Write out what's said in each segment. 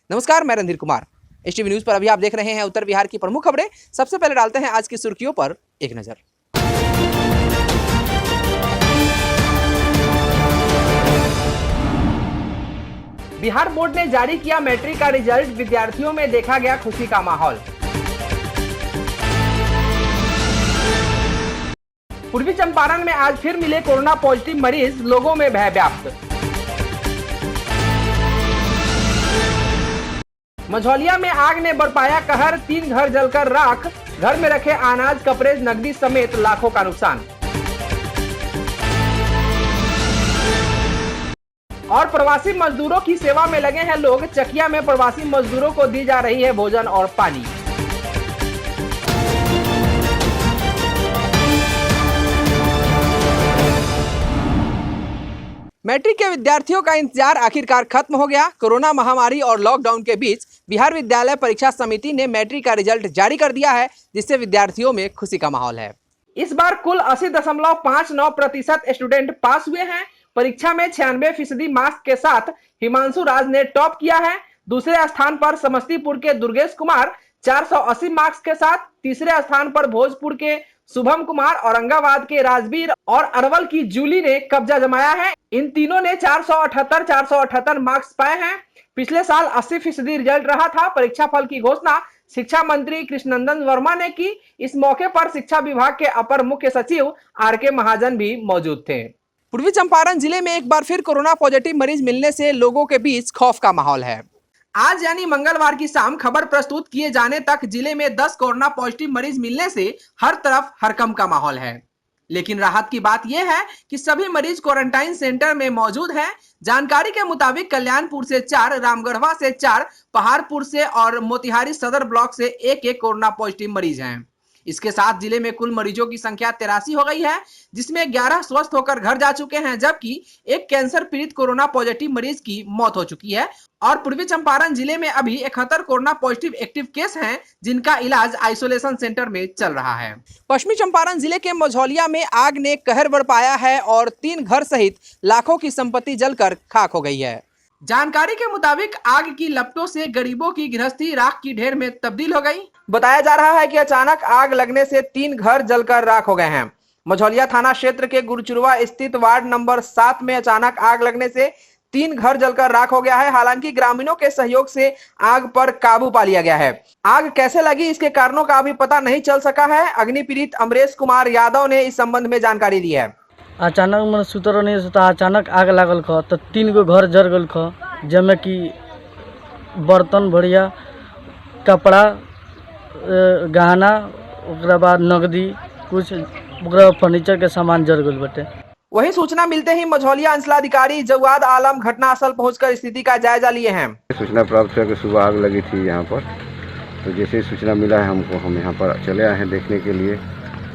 नमस्कार, मैं Randhir Kumar. STV news पर अभी आप देख रहे हैं उत्तर बिहार की प्रमुख खबरें। सबसे पहले डालते हैं आज की सुर्खियों पर एक नजर। बिहार बोर्ड ने जारी किया मैट्रिक का रिजल्ट, विद्यार्थियों में देखा गया खुशी का माहौल। पूर्वी चंपारण में आज फिर मिले कोरोना पॉजिटिव मरीज, लोगों में भय व्याप्त। मझौलिया में आग ने बरपाया कहर, 3 घर जलकर राख, घर में रखे अनाज, कपड़े, नकदी समेत लाखों का नुकसान। और प्रवासी मजदूरों की सेवा में लगे हैं लोग, चकिया में प्रवासी मजदूरों को दी जा रही है भोजन और पानी। मैट्रिक के विद्यार्थियों का इंतजार आखिरकार खत्म हो गया। कोरोना महामारी और लॉकडाउन के बीच बिहार विद्यालय परीक्षा समिति ने मैट्रिक का रिजल्ट जारी कर दिया है, जिससे विद्यार्थियों में खुशी का माहौल है। इस बार कुल 80.59% स्टूडेंट पास हुए हैं। परीक्षा में 96% मार्क्स के साथ हिमांशु राज ने टॉप किया है। दूसरे स्थान पर समस्तीपुर के दुर्गेश कुमार 480 मार्क्स के साथ, तीसरे स्थान पर भोजपुर के शुभम कुमार, औरंगाबाद के राजवीर और अरवल की जूली ने कब्जा जमाया है। इन तीनों ने 478 मार्क्स पाए हैं। पिछले साल 80% रिजल्ट रहा था। परीक्षा फल की घोषणा शिक्षा मंत्री कृष्णनंदन वर्मा ने की। इस मौके पर शिक्षा विभाग के अपर मुख्य सचिव आर.के. महाजन भी मौजूद थे। पूर्वी चंपारण जिले में एक बार फिर कोरोना पॉजिटिव मरीज मिलने से लोगों के बीच खौफ का माहौल है। आज यानी मंगलवार की शाम खबर प्रस्तुत किए जाने तक जिले में 10 कोरोना पॉजिटिव मरीज मिलने से हर तरफ हड़कंप का माहौल है। लेकिन राहत की बात यह है कि सभी मरीज क्वारंटाइन सेंटर में मौजूद हैं। जानकारी के मुताबिक कल्याणपुर से 4, रामगढ़वा से 4, पहाड़पुर से और मोतिहारी सदर ब्लॉक से एक कोरोना पॉजिटिव मरीज हैं। इसके साथ जिले में कुल मरीजों की संख्या 83 हो गई है, जिसमें 11 स्वस्थ होकर घर जा चुके हैं, जबकि एक कैंसर पीड़ित कोरोना पॉजिटिव मरीज की मौत हो चुकी है। और पूर्वी चंपारण जिले में अभी 71 कोरोना पॉजिटिव एक्टिव केस हैं, जिनका इलाज आइसोलेशन सेंटर में चल रहा है। पश्चिमी चंपारण जिले के मझौलिया में आग ने कहर बरपाया है और 3 घर सहित लाखों की संपत्ति जलकर खाक हो गई है। जानकारी के मुताबिक आग की लपटों से गरीबों की गृहस्थी राख की ढेर में तब्दील हो गई। बताया जा रहा है कि अचानक आग लगने से 3 घर जलकर राख हो गए हैं। मझौलिया थाना क्षेत्र के गुरुचुरवा स्थित वार्ड नंबर 7 में अचानक आग लगने से 3 घर जलकर राख हो गया है। हालांकि ग्रामीणों के सहयोग से आग पर काबू पा लिया गया है। आग कैसे लगी, इसके कारणों का अभी पता नहीं चल सका है। अग्नि पीड़ित अमरेश कुमार यादव ने इस संबंध में जानकारी दी है। अचानक मन सुतर नहीं सोता, अचानक आग लागल ख तो 3 गो घर जल गल ख, जमे कि बर्तन बढ़िया, कपड़ा, गहना, ओकरा बाद नगदी, कुछ फर्नीचर के सामान जल गल बटे। वही सूचना मिलते ही मझौलिया अंचलाधिकारी जवाद आलम घटनास्थल पहुंचकर स्थिति का जायजा लिए हैं। सूचना प्राप्त हुआ कि सुबह आग लगी थी यहाँ पर, तो जैसे ही सूचना मिला है हमको, हम यहाँ पर चले आए हैं देखने के लिए।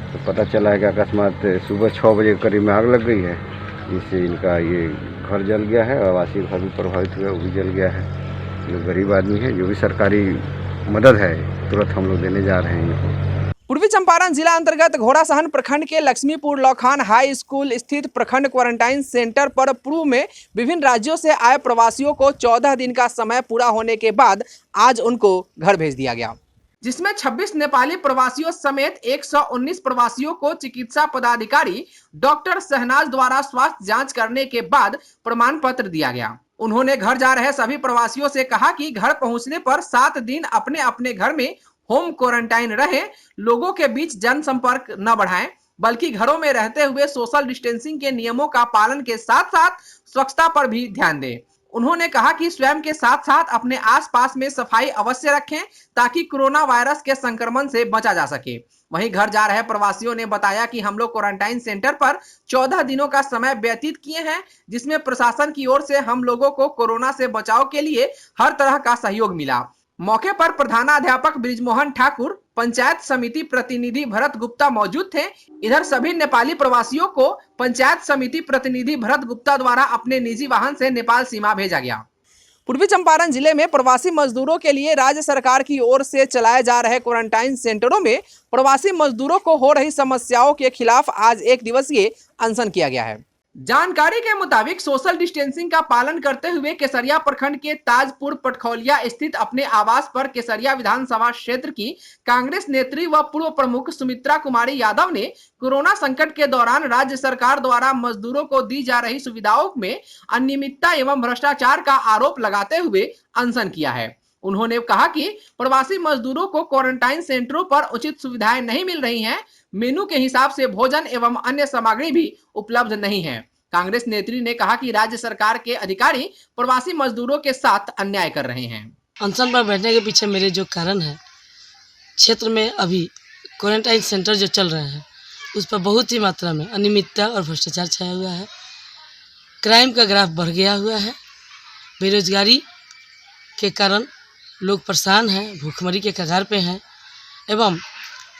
तो पता चला है कि अकस्मात सुबह 6 बजे के करीब में आग लग गई है, जिससे इनका ये घर जल गया है। आवासीय घर भी प्रभावित हुआ, वो भी जल गया है। जो गरीब आदमी है, जो भी सरकारी मदद है तुरंत हम लोग देने जा रहे हैं इनको। पूर्वी चंपारण जिला अंतर्गत घोड़ासहन प्रखंड के लक्ष्मीपुर लौखान हाई स्कूल स्थित प्रखंड क्वारंटाइन सेंटर पर पूर्व में विभिन्न राज्यों से आए प्रवासियों को 14 दिन का समय पूरा होने के बाद आज उनको घर भेज दिया गया, जिसमें 26 नेपाली प्रवासियों समेत 119 प्रवासियों को चिकित्सा पदाधिकारी डॉक्टर शहनाज द्वारा स्वास्थ्य जांच करने के बाद प्रमाण पत्र दिया गया। उन्होंने घर जा रहे सभी प्रवासियों से कहा कि घर पहुंचने पर 7 दिन अपने अपने घर में होम क्वारंटाइन रहे, लोगों के बीच जनसंपर्क न बढ़ाएं, बल्कि घरों में रहते हुए सोशल डिस्टेंसिंग के नियमों का पालन के साथ साथ स्वच्छता पर भी ध्यान दें। उन्होंने कहा कि स्वयं के साथ साथ अपने आसपास में सफाई अवश्य रखें, ताकि कोरोना वायरस के संक्रमण से बचा जा सके। वहीं घर जा रहे प्रवासियों ने बताया कि हम लोग क्वारंटाइन सेंटर पर 14 दिनों का समय व्यतीत किए हैं, जिसमें प्रशासन की ओर से हम लोगों को कोरोना से बचाव के लिए हर तरह का सहयोग मिला। मौके पर प्रधानाध्यापक ब्रिजमोहन ठाकुर, पंचायत समिति प्रतिनिधि भरत गुप्ता मौजूद थे। इधर सभी नेपाली प्रवासियों को पंचायत समिति प्रतिनिधि भरत गुप्ता द्वारा अपने निजी वाहन से नेपाल सीमा भेजा गया। पूर्वी चंपारण जिले में प्रवासी मजदूरों के लिए राज्य सरकार की ओर से चलाए जा रहे क्वारंटाइन सेंटरों में प्रवासी मजदूरों को हो रही समस्याओं के खिलाफ आज 1 दिवसीय अनशन किया गया है। जानकारी के मुताबिक सोशल डिस्टेंसिंग का पालन करते हुए केसरिया प्रखंड के ताजपुर पटखौलिया स्थित अपने आवास पर केसरिया विधानसभा क्षेत्र की कांग्रेस नेत्री व पूर्व प्रमुख सुमित्रा कुमारी यादव ने कोरोना संकट के दौरान राज्य सरकार द्वारा मजदूरों को दी जा रही सुविधाओं में अनियमितता एवं भ्रष्टाचार का आरोप लगाते हुए अनशन किया है। उन्होंने कहा कि प्रवासी मजदूरों को क्वारंटाइन सेंटरों पर उचित सुविधाएं नहीं मिल रही हैं, मेनू के हिसाब से भोजन एवं अन्य सामग्री भी उपलब्ध नहीं है। कांग्रेस नेत्री ने कहा कि राज्य सरकार के अधिकारी प्रवासी मजदूरों के साथ अन्याय कर रहे हैं। अनशन पर बैठने के पीछे मेरे जो कारण है, क्षेत्र में अभी क्वारंटाइन सेंटर जो चल रहे हैं उस पर बहुत ही मात्रा में अनियमितता और भ्रष्टाचार छाया हुआ है। क्राइम का ग्राफ बढ़ गया हुआ है। बेरोजगारी के कारण लोग परेशान हैं, भूखमरी के कगार पे हैं। एवं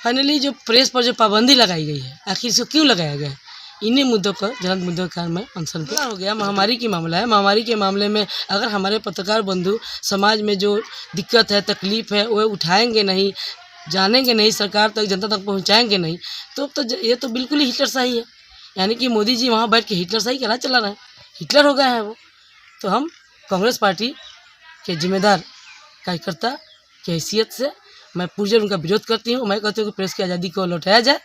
फाइनली जो प्रेस पर जो पाबंदी लगाई गई है, आखिर इसको क्यों लगाया गया है, इन्हीं मुद्दों पर ज्वलंत मुद्दों का मैं अनशन पर हो गया। महामारी की मामला है। महामारी के मामले में अगर हमारे पत्रकार बंधु समाज में जो दिक्कत है, तकलीफ है, वो उठाएंगे नहीं, जानेंगे नहीं, सरकार तक, जनता तक पहुंचाएंगे नहीं, तो ये तो बिल्कुल ही हिटलरशाही है। यानी कि मोदी जी वहाँ बैठ के हिटलरशाही का राज चला रहे हैं, हिटलर हो गए हैं वो। तो हम कांग्रेस पार्टी के जिम्मेदार कार्यकर्ता की हैसियत से मैं पूर्ण उनका विरोध करती हूँ। मैं कहती हूँ कि प्रेस की आज़ादी को लौटाया जाए,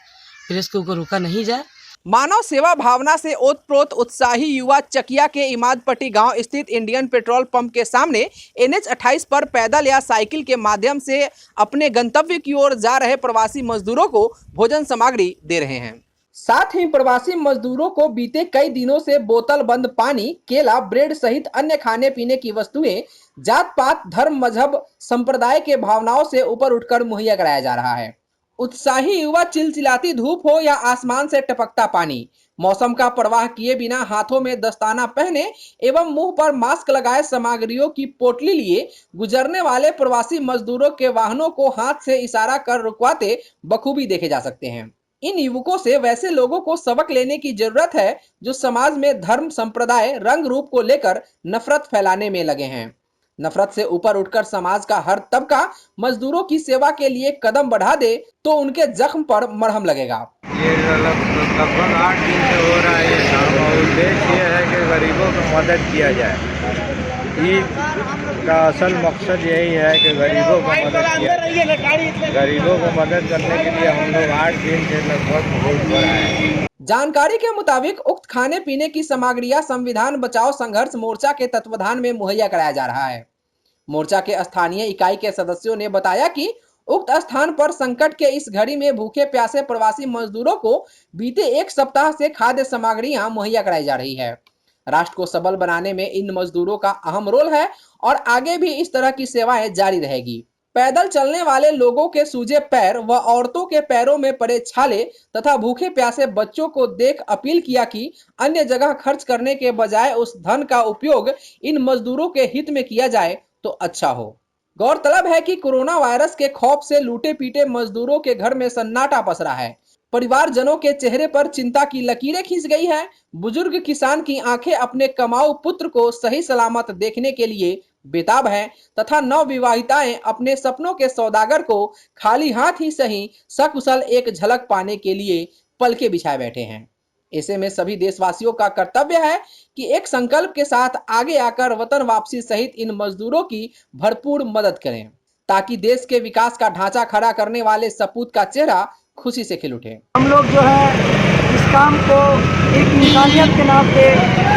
प्रेस को रोका नहीं जाए। मानव सेवा भावना से ओतप्रोत उत्साही युवा चकिया के इमादपट्टी गांव स्थित इंडियन पेट्रोल पंप के सामने NH 28 पर पैदल या साइकिल के माध्यम से अपने गंतव्य की ओर जा रहे प्रवासी मजदूरों को भोजन सामग्री दे रहे हैं। साथ ही प्रवासी मजदूरों को बीते कई दिनों से बोतल बंद पानी, केला, ब्रेड सहित अन्य खाने पीने की वस्तुएं जात पात, धर्म, मजहब, संप्रदाय के भावनाओं से ऊपर उठकर मुहैया कराया जा रहा है। उत्साही युवा चिलचिलाती धूप हो या आसमान से टपकता पानी, मौसम का परवाह किए बिना हाथों में दस्ताना पहने एवं मुंह पर मास्क लगाए सामग्रियों की पोटली लिए गुजरने वाले प्रवासी मजदूरों के वाहनों को हाथ से इशारा कर रुकवाते बखूबी देखे जा सकते हैं। इन युवकों से वैसे लोगों को सबक लेने की जरूरत है जो समाज में धर्म, संप्रदाय, रंग रूप को लेकर नफरत फैलाने में लगे हैं। नफरत से ऊपर उठकर समाज का हर तबका मजदूरों की सेवा के लिए कदम बढ़ा दे तो उनके जख्म पर मरहम लगेगा। ये लगभग 8 दिन से हो रहा है ये काम, और उद्देश्य ये है कि गरीबों को मदद किया जाए। ईद का असल मकसद यही है कि गरीबों को मदद किया जाए। गरीबों को मदद करने के लिए हम लोग 8 दिन से लगभग बहुत बड़ा है। जानकारी के मुताबिक उक्त खाने पीने की सामग्रियां संविधान बचाओ संघर्ष मोर्चा के तत्वाधान में मुहैया कराया जा रहा है। मोर्चा के स्थानीय इकाई के सदस्यों ने बताया कि उक्त स्थान पर संकट के इस घड़ी में भूखे प्यासे प्रवासी मजदूरों को बीते 1 सप्ताह से खाद्य सामग्रियां मुहैया कराई जा रही है। राष्ट्र को सबल बनाने में इन मजदूरों का अहम रोल है और आगे भी इस तरह की सेवाएं जारी रहेगी। पैदल चलने वाले लोगों के सूजे पैर व औरतों के पैरों में पड़े छाले तथा भूखे प्यासे बच्चों को देख अपील किया कि अन्य जगह खर्च करने के बजाय उस धन का उपयोग इन मजदूरों के हित में किया जाए तो अच्छा हो। गौरतलब है कि कोरोना वायरस के खौफ से लूटे पीटे मजदूरों के घर में सन्नाटा पसरा है। परिवारजनों के चेहरे पर चिंता की लकीरें खींच गई है। बुजुर्ग किसान की आंखें अपने कमाऊ पुत्र को सही सलामत देखने के लिए बेताब हैं तथा नवविवाहिताएं अपने सपनों के सौदागर को खाली हाथ ही सही सकुशल एक झलक पाने के लिए पलके बिछाए बैठे हैं। ऐसे में सभी देशवासियों का कर्तव्य है कि एक संकल्प के साथ आगे आकर वतन वापसी सहित इन मजदूरों की भरपूर मदद करें ताकि देश के विकास का ढांचा खड़ा करने वाले सपूत का चेहरा खुशी से खिल उठे। हम लोग जो है इस काम को एक इंसानियत के नाम पे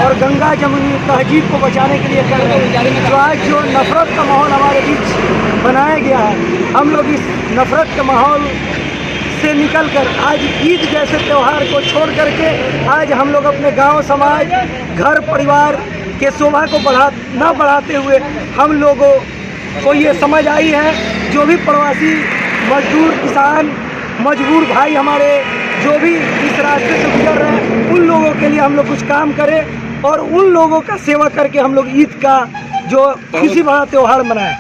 और गंगा जमुनी तहजीब को बचाने के लिए कर रहे हैं। जो आज जो नफरत का माहौल हमारे बीच बनाया गया है, हम लोग इस नफरत के माहौल से निकलकर आज ईद जैसे त्यौहार को छोड़ करके आज हम लोग अपने गांव, समाज, घर, परिवार के शोभा को बढ़ाते हुए हम लोगों को ये समझ आई है जो भी प्रवासी मजदूर, किसान, मजबूर भाई हमारे जो भी इस रास्ते से गुजर रहे हैं, उन लोगों के लिए हम लोग कुछ काम करें और उन लोगों का सेवा करके हम लोग ईद का जो खुशी भरा त्यौहार मनाएं।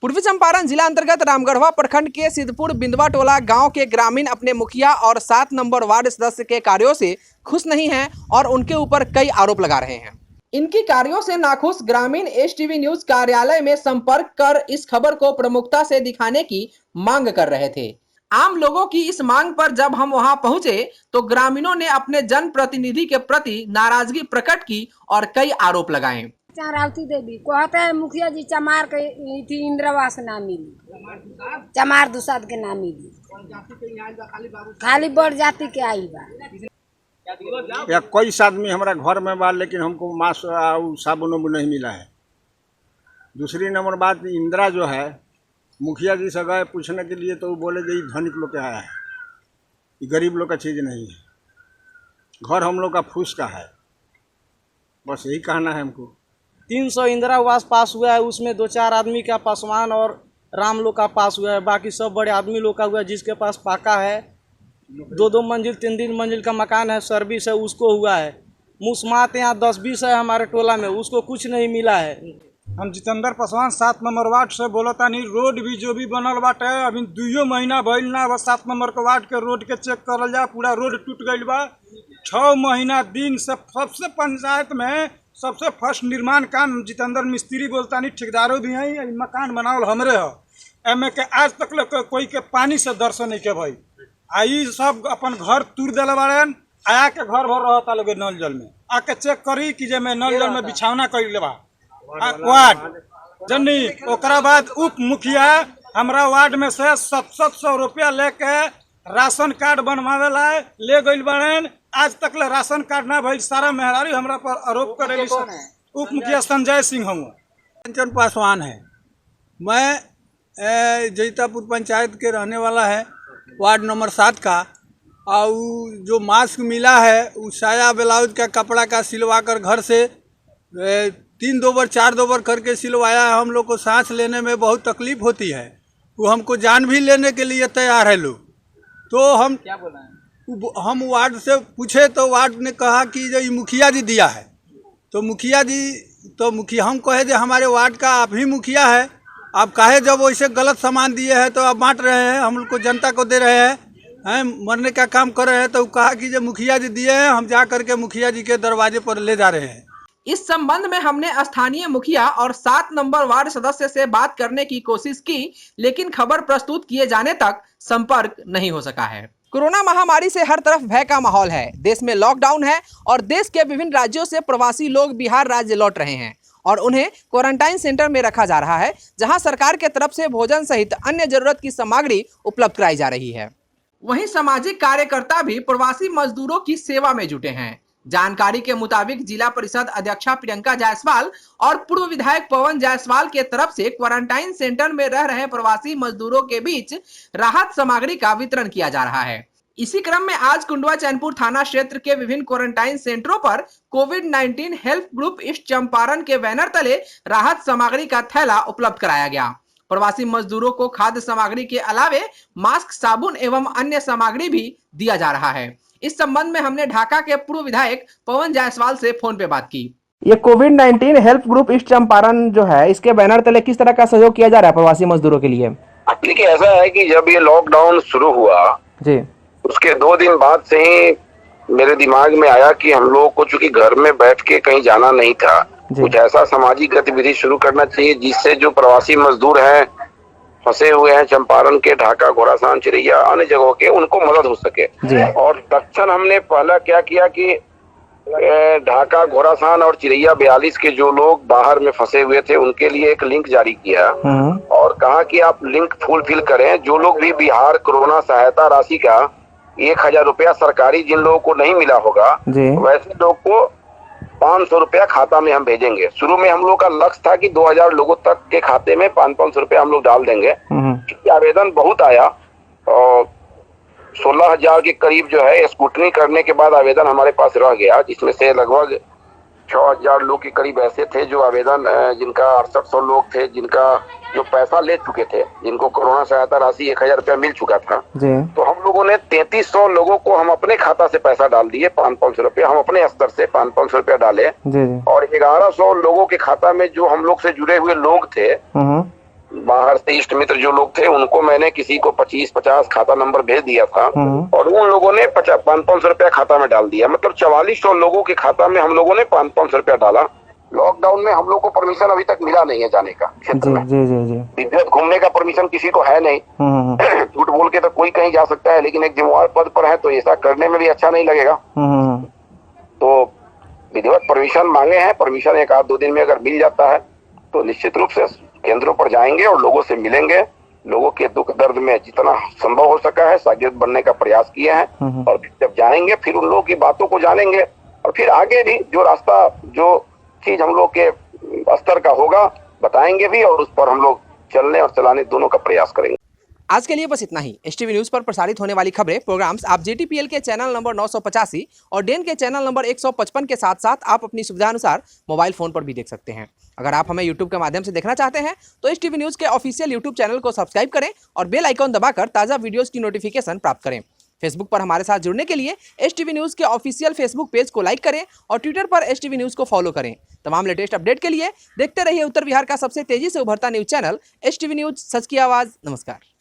पूर्वी चंपारण जिला अंतर्गत रामगढ़वा प्रखंड के सिद्धपुर बिंदवा टोला गांव के ग्रामीण अपने मुखिया और 7 नंबर वार्ड सदस्य के कार्यों से खुश नहीं हैं और उनके ऊपर कई आरोप लगा रहे हैं। इनकी कार्यों से नाखुश ग्रामीण STV न्यूज कार्यालय में संपर्क कर इस खबर को प्रमुखता से दिखाने की मांग कर रहे थे। आम लोगों की इस मांग पर जब हम वहां पहुंचे तो ग्रामीणों ने अपने जनप्रतिनिधि के प्रति नाराजगी प्रकट की और कई आरोप लगाए। रावती देवी कहते हैं मुखिया जी चमार के थी इंदिरावास ना मिली, चमार दुसाद के ना मिली, खाली बड़ जाति के आई बा। या कोई आदमी हमारा घर में बा लेकिन हमको मास्क और साबुन नहीं मिला है। दूसरी नंबर बात, इंदिरा जो है मुखिया जी से गए पूछने के लिए तो वो बोले कि धनिक लोग के आया है, ये गरीब लोग का चीज़ नहीं है, घर हम लोग का फूस का है। बस यही कहना है हमको। 300 इंदिरा आवास पास हुआ है, उसमें 2-4 आदमी का पासवान और राम लोग का पास हुआ है, बाकी सब बड़े आदमी लोग का हुआ है। जिसके पास पाका है 2-2 मंजिल 3-3 मंजिल का मकान है, सर्विस है, उसको हुआ है। मुस्मात यहाँ 10-20 है हमारे टोला में, उसको कुछ नहीं मिला है। हम जितेंद्र पासवान 7 नंबर वार्ड से बोलता नहीं। रोड भी जो भी बनल बाटे अभी 2 महीना भइल ना, बस 7 नंबर के वार्ड के रोड के चेक करल जा, पूरा रोड टूट गइल बा। 6 महीना दिन से सबसे पंचायत में सबसे फर्स्ट निर्माण काम जितेंद्र मिस्त्री बोलता नहीं, ठेकेदारों भी हैं, मकान बनावल हमरे हो। एमे के आज तक कोई के पानी से दर्शन नहीं के भाई, आई सब अपन घर तूर दिले बाड़न, आया के घर भर रहता लोग नल जल में। आके चेक करी कि जे में नल जल में बिछावना कर ले बा वार्ड जनी। ओकरा बाद उप मुखिया हमरा वार्ड में से 700 रुपया लेके राशन कार्ड बनवावे ला ले गइल बाड़न, आज तक ले राशन कार्ड ना भइल। सारा मेहरारी हमरा पर आरोप करेली। उप मुखिया संजय सिंह हम कंचन पासवान है। मैं जैतापुर पंचायत के रहने वाला है, वार्ड नंबर 7 का। और जो मास्क मिला है वो साया ब्लाउज का कपड़ा का सिलवा कर घर से 3 दोबर 4 दोबर करके सिलवाया है। हम लोग को सांस लेने में बहुत तकलीफ होती है, वो हमको जान भी लेने के लिए तैयार है लोग। तो हम क्या बोला, हम वार्ड से पूछे तो वार्ड ने कहा कि जो ये मुखिया जी दिया है। तो मुखिया हम कहे जो हमारे वार्ड का आप ही मुखिया है, आप काहे जब वैसे गलत सामान दिए हैं तो आप बांट रहे हैं, हम लोग को जनता को दे रहे हैं, मरने का काम कर रहे हैं। तो कहा कि जो मुखिया जी दिए हैं, हम जा करके मुखिया जी के दरवाजे पर ले जा रहे हैं। इस संबंध में हमने स्थानीय मुखिया और 7 नंबर वार्ड सदस्य से बात करने की कोशिश की, लेकिन खबर प्रस्तुत किए जाने तक संपर्क नहीं हो सका है। कोरोना महामारी से हर तरफ भय का माहौल है। देश में लॉकडाउन है और देश के विभिन्न राज्यों से प्रवासी लोग बिहार राज्य लौट रहे हैं और उन्हें क्वारंटाइन सेंटर में रखा जा रहा है, जहां सरकार के तरफ से भोजन सहित अन्य जरूरत की सामग्री उपलब्ध कराई जा रही है। वहीं सामाजिक कार्यकर्ता भी प्रवासी मजदूरों की सेवा में जुटे हैं। जानकारी के मुताबिक जिला परिषद अध्यक्षा प्रियंका जायसवाल और पूर्व विधायक पवन जायसवाल के तरफ से क्वारंटाइन सेंटर में रह रहे प्रवासी मजदूरों के बीच राहत सामग्री का वितरण किया जा रहा है। इसी क्रम में आज कुंडवा चैनपुर थाना क्षेत्र के विभिन्न क्वारंटाइन सेंटरों पर कोविड-19 हेल्प ग्रुप ईस्ट चंपारण के बैनर तले राहत सामग्री का थैला उपलब्ध कराया गया। प्रवासी मजदूरों को खाद्य सामग्री के अलावे मास्क, साबुन एवं अन्य सामग्री भी दिया जा रहा है। इस संबंध में हमने ढाका के पूर्व विधायक पवन जायसवाल से फोन पे बात की। ये कोविड-19 हेल्प ग्रुप ईस्ट चंपारण जो है, इसके बैनर तले किस तरह का सहयोग किया जा रहा है प्रवासी मजदूरों के लिए? देखिए, ऐसा है कि जब ये लॉकडाउन शुरू हुआ जी, उसके 2 दिन बाद से ही मेरे दिमाग में आया कि हम लोगों को चूंकि घर में बैठ के कहीं जाना नहीं था, कुछ ऐसा सामाजिक गतिविधि शुरू करना चाहिए जिससे जो प्रवासी मजदूर हैं, फंसे हुए हैं चंपारण के, ढाका, घोड़ासान, चिरैया, अन्य जगहों के, उनको मदद हो सके। और तत्क्षण हमने पहला क्या किया कि ढाका, घोड़ासान और चिरैया 42 के जो लोग बाहर में फंसे हुए थे उनके लिए एक लिंक जारी किया और कहा कि आप लिंक फुलफिल करें। जो लोग भी बिहार कोरोना सहायता राशि का 1000 रुपया सरकारी जिन लोगों को नहीं मिला होगा, वैसे लोग को 500 रुपया खाता में हम भेजेंगे। शुरू में हम लोग का लक्ष्य था कि 2000 लोगों तक के खाते में 500 रुपया हम लोग डाल देंगे। आवेदन बहुत आया और 16,000 के करीब जो है स्क्रूटनी करने के बाद आवेदन हमारे पास रह गया, जिसमें से लगभग 6000 लोग के करीब ऐसे थे जो आवेदन, जिनका 6800 लोग थे जिनका जो पैसा ले चुके थे, जिनको कोरोना सहायता राशि 1000 रुपया मिल चुका था। तो हम लोगों ने 3300 लोगों को हम अपने खाता से पैसा डाल दिए, 500 रुपया हम अपने स्तर से 500 रुपया डाले और 1100 लोगों के खाता में जो हम लोग से जुड़े हुए लोग थे, बाहर से इष्ट मित्र जो लोग थे, उनको मैंने किसी को 25-50 खाता नंबर भेज दिया था और उन लोगों ने 500 रुपया खाता में डाल दिया। मतलब 4400 लोगों के खाता में हम लोगों ने 500 रुपया डाला। लॉकडाउन में हम लोग को परमिशन अभी तक मिला नहीं है जाने का क्षेत्र में। जी जी जी। विधिवत घूमने का परमिशन किसी को है नहीं। झूठ बोल के तो कोई कहीं जा सकता है, लेकिन एक जिम्मेवार पद पर है तो ऐसा करने में भी अच्छा नहीं लगेगा। तो विधिवत परमिशन मांगे हैं, परमिशन 1-2 दिन में अगर मिल जाता है तो निश्चित रूप से केंद्रों पर जाएंगे और लोगों से मिलेंगे, लोगों के दुख दर्द में जितना संभव हो सका है शागिर्द बनने का प्रयास किए हैं। और जब जाएंगे फिर उन लोगों की बातों को जानेंगे और फिर आगे भी जो रास्ता, जो चीज हम लोग के स्तर का होगा बताएंगे भी, और उस पर हम लोग चलने और चलाने दोनों का प्रयास करेंगे। आज के लिए बस इतना ही। एसटीवी न्यूज़ पर प्रसारित होने वाली खबरें, प्रोग्राम्स आप जेटीपीएल के चैनल नंबर 985 और डेन के चैनल नंबर 155 के साथ साथ आप अपनी सुविधानुसार मोबाइल फोन पर भी देख सकते हैं। अगर आप हमें यूट्यूब के माध्यम से देखना चाहते हैं तो एसटीवी न्यूज़ के ऑफिशियल यूट्यूब चैनल को सब्सक्राइब करें और बेल आइकॉन दबाकर ताज़ा वीडियोज़ की नोटिफिकेशन प्राप्त करें। फेसबुक पर हमारे साथ जुड़ने के लिए एसटीवी न्यूज़ के ऑफिशियल फेसबुक पेज को लाइक करें और ट्विटर पर एसटीवी न्यूज़ को फॉलो करें। तमाम लेटेस्ट अपडेट के लिए देखते रहिए उत्तर बिहार का सबसे तेजी से उभरता न्यूज़ चैनल एसटीवी न्यूज़, सच की आवाज़। नमस्कार।